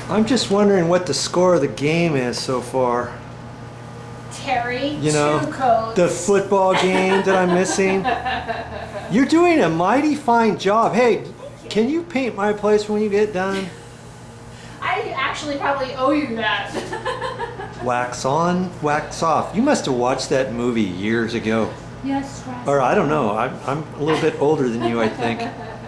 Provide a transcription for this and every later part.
I'm just wondering what the score of the game is so far. Terry, you know, 2 coats. The football game that I'm missing. You're doing a mighty fine job. Hey, can you paint my place when you get done? I actually probably owe you that. Wax on, wax off. You must have watched that movie years ago. Yes, or I don't know. I'm a little bit older than you, I think,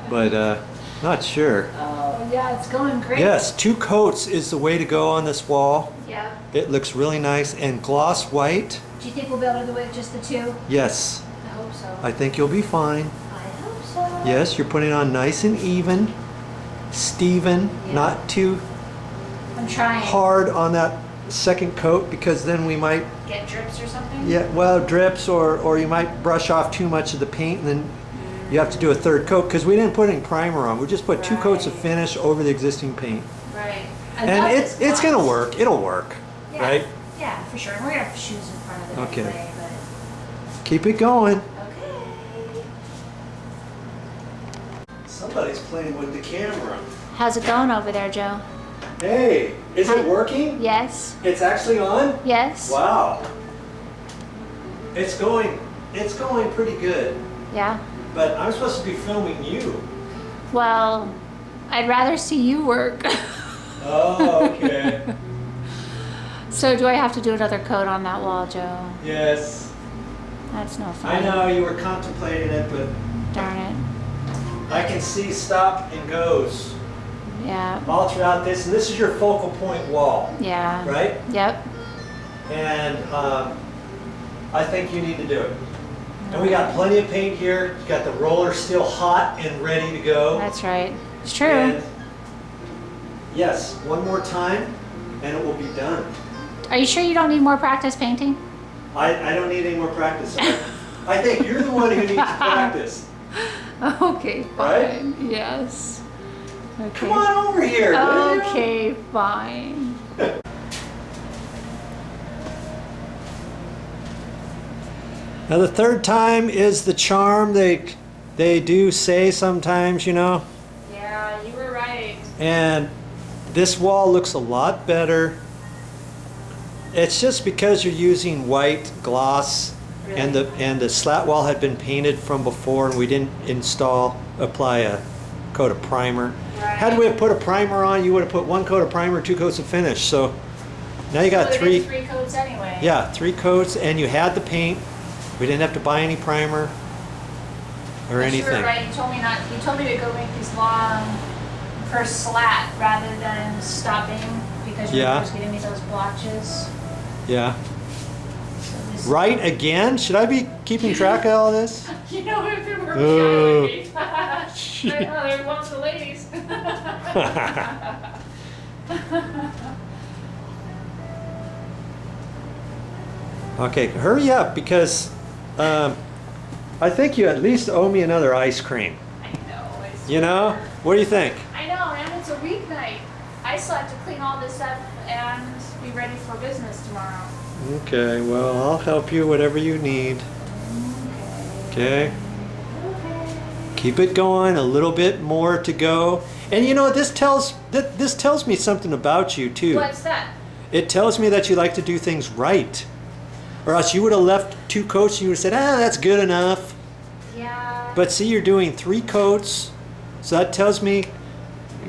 but not sure. Oh yeah, it's going great. Yes, 2 coats is the way to go on this wall. Yeah. It looks really nice and gloss white. Do you think we'll be able to do it with just the 2? Yes. I hope so. I think you'll be fine. I hope so. Yes, you're putting on nice and even, Steven, Yeah. not too I'm trying. hard on that second coat because then we might Get drips or something? yeah, well, drips or you might brush off too much of the paint and then you have to do a 3rd coat because we didn't put any primer on. We just put 2 coats of finish over the existing paint. Right. And it's going to work. It'll work, yeah. right? Yeah, for sure. And we're going to have shoes in front of it Okay. anyway, but... Keep it going. Okay. Somebody's playing with the camera. How's it going over there, Joe? Hey, is Hi. it working? Yes. It's actually on? Yes. Wow. It's going pretty good. Yeah. But I'm supposed to be filming you. Well, I'd rather see you work. Oh, okay. So do I have to do another coat on that wall, Joe? Yes. That's no fun. I know you were contemplating it, but Darn it. I can see stop and goes Yeah. all throughout this. And this is your focal point wall, Yeah. right? Yep. And I think you need to do it. And we got plenty of paint here. You got the roller still hot and ready to go. That's right. It's true. And yes, one more time and it will be done. Are you sure you don't need more practice painting? I don't need any more practice. I think you're the one who needs to practice. Okay, fine. Right? Yes. Okay. Come on over here, will you? Okay, fine. Now the 3rd time is the charm. They do say sometimes, you know. Yeah, you were right. And this wall looks a lot better. It's just because you're using white gloss and the slat wall had been painted from before and we didn't apply a coat of primer. Right. Had we have put a primer on, you would have put 1 coat of primer, 2 coats of finish. So now you got So it 3. is 3 coats anyway. Yeah, 3 coats and you had the paint. We didn't have to buy any primer or But you anything. were right. You told me to go make these long per slat rather than stopping because you were just giving me those blotches. Yeah. So this Right again? Should I be keeping track of all this? You know, if it were Oh. me, I would be. Oh, there's one for the ladies. Okay, hurry up because I think you at least owe me another ice cream. I know. You know? What do you think? I know, and it's a weeknight. I still have to clean all this up and be ready for business tomorrow. Okay, well, I'll help you whatever you need. Okay? Keep it going, a little bit more to go. And you know, this tells me something about you too. What's that? It tells me that you like to do things right. Or else you would have left 2 coats and you would have said, that's good enough. Yeah. But see, you're doing 3 coats, so that tells me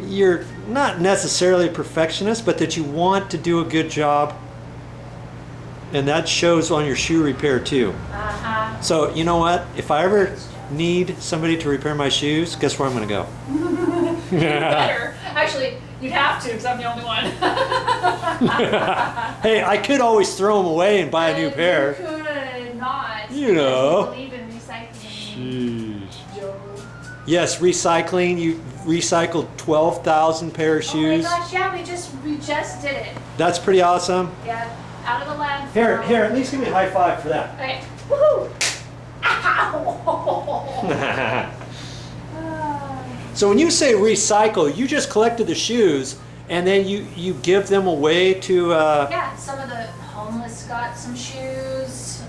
you're not necessarily a perfectionist, but that you want to do a good job. And that shows on your shoe repair too. Uh-huh. So you know what? If I ever need somebody to repair my shoes, guess where I'm going to go? Better. Actually, you'd have to because I'm the only one. Hey, I could always throw them away and buy a new pair. You could not. You know. Because you believe in recycling. Jeez. Joe. Yes, recycling. You recycled 12,000 pair of shoes. Oh my gosh, yeah, we just did it. That's pretty awesome. Yeah, out of the landfill. Here, at least give me a high five for that. Okay. Woohoo! Ow! So when you say recycle, you just collected the shoes and then you give them away to... Yeah, some of the homeless got some shoes.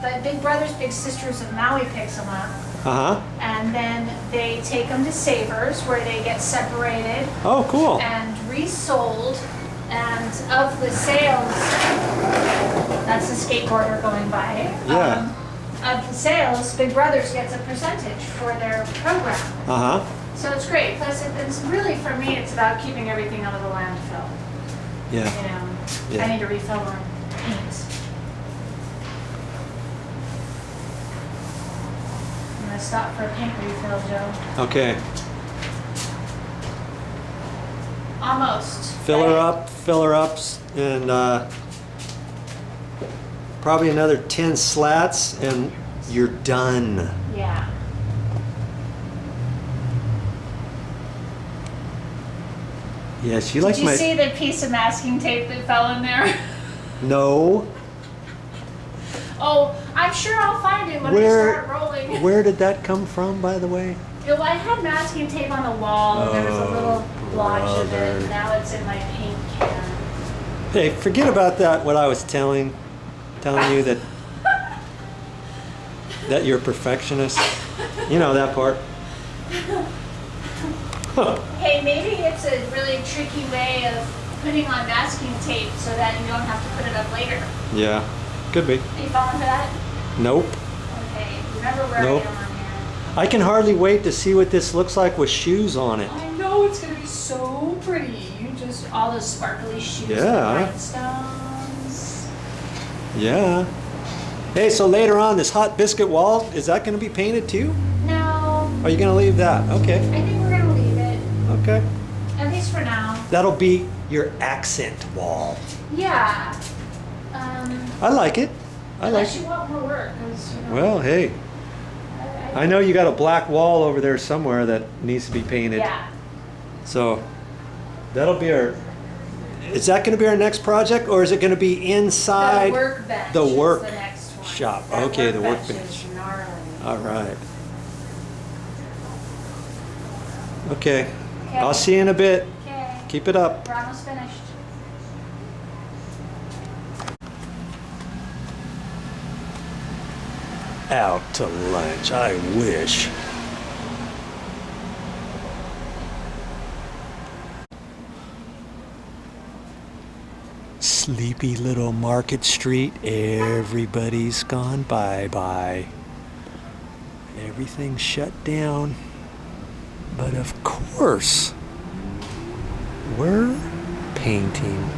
The Big Brothers Big Sisters of Maui picks them up. Uh-huh. And then they take them to savers where they get separated Oh, cool. and resold. And of the sales, that's the skateboarder going by. Yeah. Of the sales, Big Brothers gets a percentage for their program. Uh-huh. So it's great. Plus, it's really, for me, it's about keeping everything out of the landfill. Yeah. You know, Yeah. I need to refill my paint. I'm gonna stop for a paint refill, Joe. Okay. Almost. Fill her Right? up, and probably another 10 slats, and you're done. Yeah. Yes, you like Did you my... see the piece of masking tape that fell in there? No. Oh, I'm sure I'll find it when Where- I start rolling. Where did that come from, by the way? Well, I had masking tape on the wall, and there was a little blotch of brother. it. Now it's in my paint can. Hey, forget about that, what I was telling you that you're a perfectionist. You know that part. Hey, maybe it's a really tricky way of putting on masking tape so that you don't have to put it up later. Yeah, could be. Are you falling for that? Nope. Okay, remember where Nope. I am on here. I can hardly wait to see what this looks like with shoes on it. I know, it's gonna be so pretty. You just, all those sparkly shoes with Yeah. rhinestones. Yeah. Hey, so later on, this hot biscuit wall, is that going to be painted too? No, Are you going to leave that? Okay. I think we're gonna leave it, Okay. at least for now. That'll be your accent wall. Yeah. I like it. I like Unless it. you want more work, 'cause, you know, Well, hey, I know you got a black wall over there somewhere that needs to be painted. Yeah. So that'll be our. Is that going to be our next project, or is it going to be inside The workbench the is work the next one. shop? That Okay, the workbench workbench. is gnarly. All right. Okay. Okay. I'll see you in a bit. Okay, Keep it up. we're almost finished. Out to lunch. I wish. Sleepy little Market Street. Everybody's gone bye-bye. Everything's shut down. But of course, we're painting.